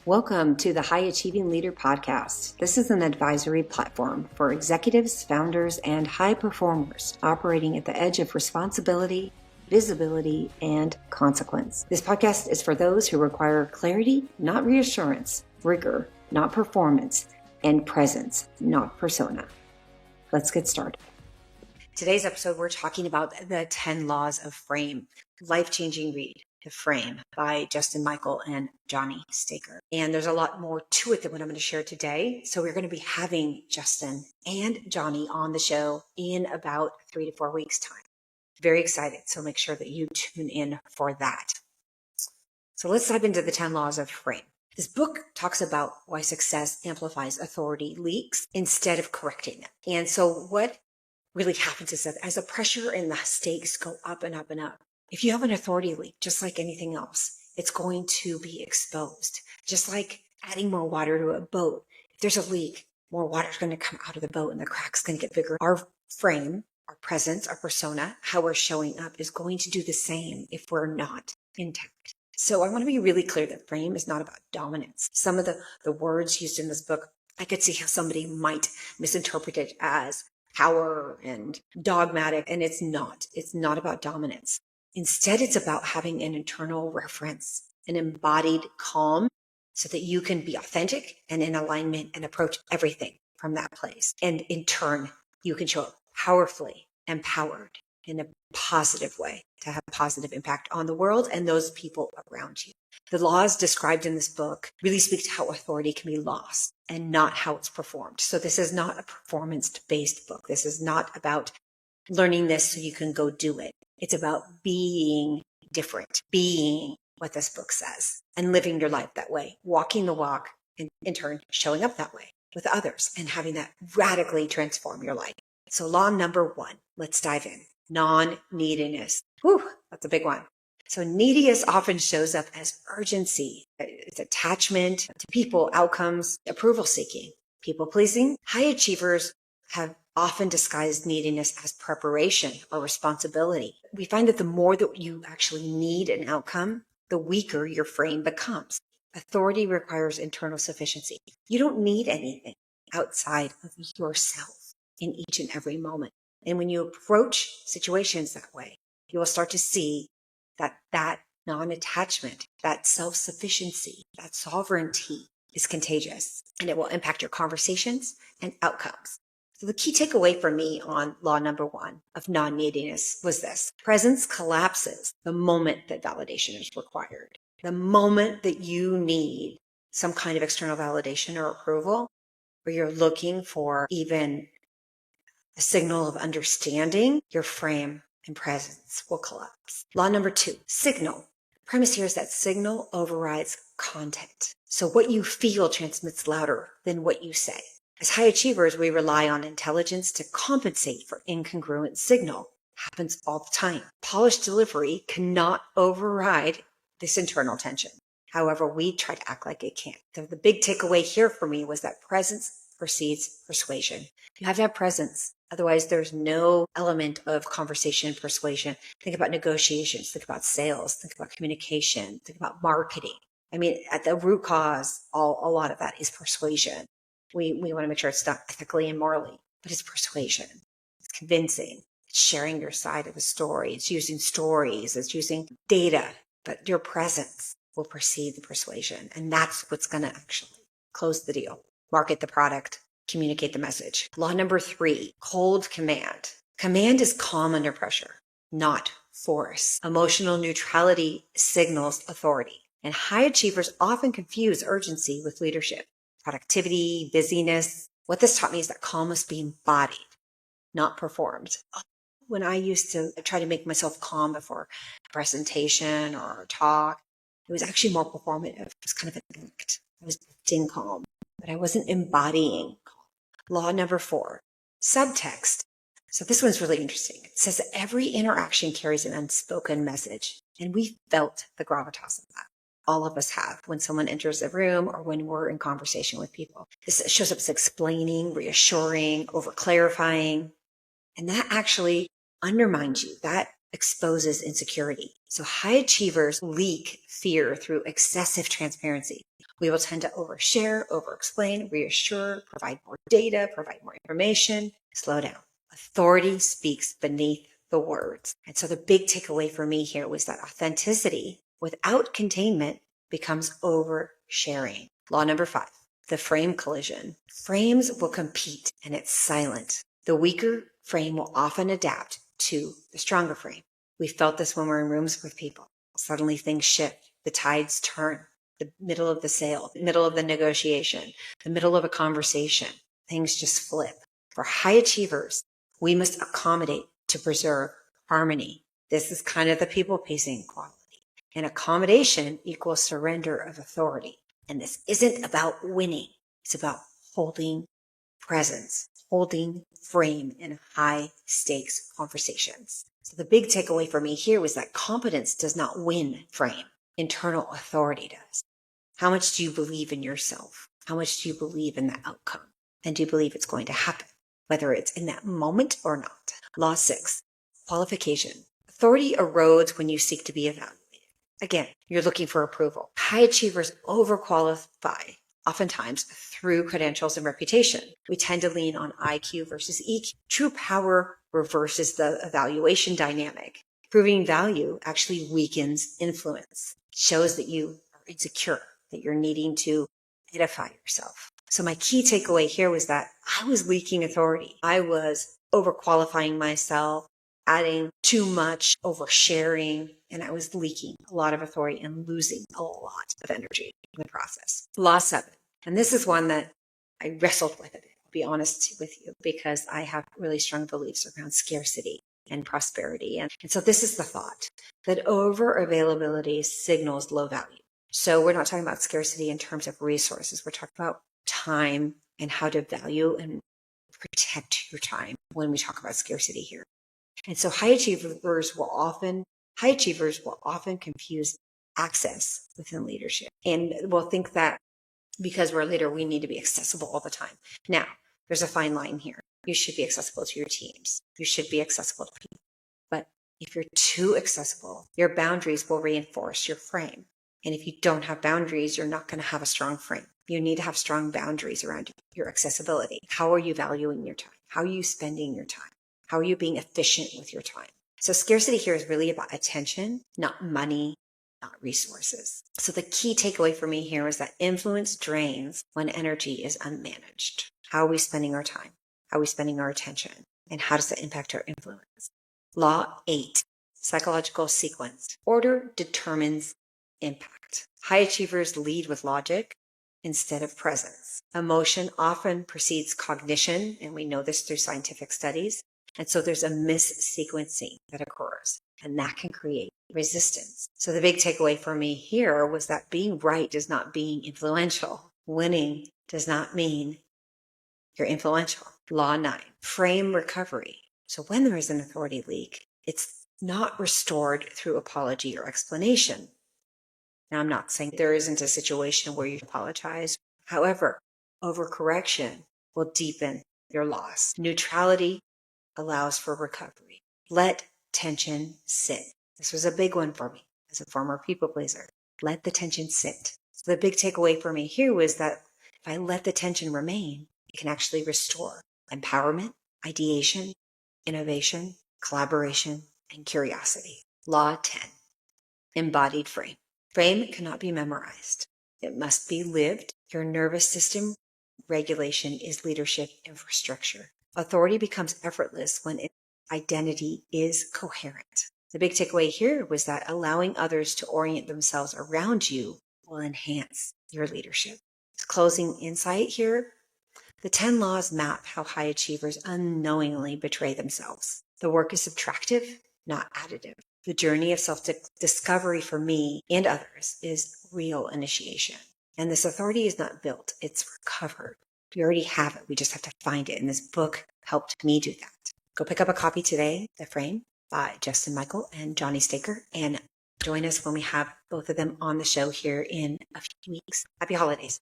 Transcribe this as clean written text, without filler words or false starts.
Welcome to the High Achieving Leader Podcast. This is an advisory platform for executives, founders, and high performers operating at the edge of responsibility, visibility, and consequence. This podcast is for those who require clarity, not reassurance, rigor, not performance, and presence, not persona. Let's get started. Today's episode, we're talking about the 10 laws of frame, life-changing read. The Frame by Justin Michael and Jonny Staker. And there's a lot more to it than what I'm going to share today. So we're going to be having Justin and Jonny on the show in about 3 to 4 weeks' time. Very excited. So make sure that you tune in for that. So let's dive into the 10 laws of frame. This book talks about why success amplifies authority leaks instead of correcting them. And so what really happens is that as the pressure and the stakes go up and up and up, if you have an authority leak, just like anything else, it's going to be exposed. Just like adding more water to a boat. If there's a leak, more water is going to come out of the boat and the crack's going to get bigger. Our frame, our presence, our persona, how we're showing up is going to do the same if we're not intact. So I want to be really clear that frame is not about dominance. Some of the words used in this book, I could see how somebody might misinterpret it as power and dogmatic, and it's not. It's not about dominance. Instead, it's about having an internal reference, an embodied calm, so that you can be authentic and in alignment and approach everything from that place. And in turn, you can show up powerfully, empowered in a positive way to have a positive impact on the world and those people around you. The laws described in this book really speak to how authority can be lost and not how it's performed. So this is not a performance-based book. This is not about learning this so you can go do it. It's about being different, being what this book says, and living your life that way, walking the walk, and in turn, showing up that way with others and having that radically transform your life. So law number 1, let's dive in. Non-neediness. Whew, that's a big one. So neediness often shows up as urgency. It's attachment to people, outcomes, approval seeking, people pleasing. High achievers have often disguised neediness as preparation or responsibility. We find that the more that you actually need an outcome, the weaker your frame becomes. Authority requires internal sufficiency. You don't need anything outside of yourself in each and every moment. And when you approach situations that way, you will start to see that non-attachment, that self-sufficiency, that sovereignty is contagious, and it will impact your conversations and outcomes. So the key takeaway for me on law number 1 of non-neediness was this. Presence collapses the moment that validation is required. The moment that you need some kind of external validation or approval, or you're looking for even a signal of understanding, your frame and presence will collapse. Law number 2, signal. The premise here is that signal overrides content. So what you feel transmits louder than what you say. As high achievers, we rely on intelligence to compensate for incongruent signal. Happens all the time. Polished delivery cannot override this internal tension. However, we try to act like it can. So the big takeaway here for me was that presence precedes persuasion. You have to have presence. Otherwise, there's no element of conversation persuasion. Think about negotiations. Think about sales. Think about communication. Think about marketing. I mean, at the root cause, a lot of that is persuasion. We want to make sure it's done ethically and morally, but it's persuasion. It's convincing. It's sharing your side of the story. It's using stories. It's using data, but your presence will precede the persuasion. And that's what's going to actually close the deal, market the product, communicate the message. Law number 3, cold command. Command is calm under pressure, not force. Emotional neutrality signals authority. And high achievers often confuse urgency with leadership. Productivity, busyness. What this taught me is that calm must be embodied, not performed. When I used to try to make myself calm before a presentation or a talk, it was actually more performative. It was kind of an act. I was acting calm, but I wasn't embodying calm. Law number 4, subtext. So this one's really interesting. It says that every interaction carries an unspoken message, and we felt the gravitas of that. All of us have when someone enters a room or when we're in conversation with people. This shows up as explaining, reassuring, over-clarifying, and that actually undermines you. That exposes insecurity. So high achievers leak fear through excessive transparency. We will tend to overshare, overexplain, reassure, provide more data, provide more information. Slow down. Authority speaks beneath the words. And so the big takeaway for me here was that authenticity without containment becomes oversharing. Law number 5, the frame collision. Frames will compete and it's silent. The weaker frame will often adapt to the stronger frame. We felt this when we're in rooms with people. Suddenly things shift. The tides turn. The middle of the sale, the middle of the negotiation, the middle of a conversation, things just flip. For high achievers, we must accommodate to preserve harmony. This is kind of the people-pleasing quality. And accommodation equals surrender of authority. And this isn't about winning. It's about holding presence, holding frame in high-stakes conversations. So the big takeaway for me here was that competence does not win frame. Internal authority does. How much do you believe in yourself? How much do you believe in the outcome? And do you believe it's going to happen, whether it's in that moment or not? Law 6, qualification. Authority erodes when you seek to be evaluated. Again, you're looking for approval. High achievers overqualify, oftentimes through credentials and reputation. We tend to lean on IQ versus EQ. True power reverses the evaluation dynamic. Proving value actually weakens influence, shows that you are insecure, that you're needing to edify yourself. So my key takeaway here was that I was leaking authority. I was overqualifying myself, adding too much, oversharing, and I was leaking a lot of authority and losing a lot of energy in the process. Law 7. And this is one that I wrestled with a bit, I'll be honest with you, because I have really strong beliefs around scarcity and prosperity. And so this is the thought that over availability signals low value. So we're not talking about scarcity in terms of resources. We're talking about time and how to value and protect your time when we talk about scarcity here. And so high achievers will often confuse access within leadership. And will think that because we're a leader, we need to be accessible all the time. Now, there's a fine line here. You should be accessible to your teams. You should be accessible to people. But if you're too accessible, your boundaries will reinforce your frame. And if you don't have boundaries, you're not going to have a strong frame. You need to have strong boundaries around your accessibility. How are you valuing your time? How are you spending your time? How are you being efficient with your time? So scarcity here is really about attention, not money, not resources. So the key takeaway for me here is that influence drains when energy is unmanaged. How are we spending our time? How are we spending our attention? And how does that impact our influence? Law 8, psychological sequence. Order determines impact. High achievers lead with logic instead of presence. Emotion often precedes cognition, and we know this through scientific studies. And so there's a missequencing that occurs, and that can create resistance. So the big takeaway for me here was that being right does not mean influential. Winning does not mean you're influential. Law 9, frame recovery. So when there is an authority leak, it's not restored through apology or explanation. Now, I'm not saying there isn't a situation where you apologize. However, overcorrection will deepen your loss. Neutrality allows for recovery. Let tension sit. This was a big one for me as a former people pleaser. Let the tension sit. So the big takeaway for me here was that if I let the tension remain, it can actually restore empowerment, ideation, innovation, collaboration, and curiosity. Law 10, embodied frame. Frame cannot be memorized. It must be lived. Your nervous system regulation is leadership infrastructure. Authority becomes effortless when its identity is coherent. The big takeaway here was that allowing others to orient themselves around you will enhance your leadership. Closing insight here, the 10 laws map how high achievers unknowingly betray themselves. The work is subtractive, not additive. The journey of self-discovery for me and others is real initiation. And this authority is not built, it's recovered. We already have it. We just have to find it. And this book helped me do that. Go pick up a copy today, The Frame by Justin Michael and Jonny Staker, and join us when we have both of them on the show here in a few weeks. Happy holidays.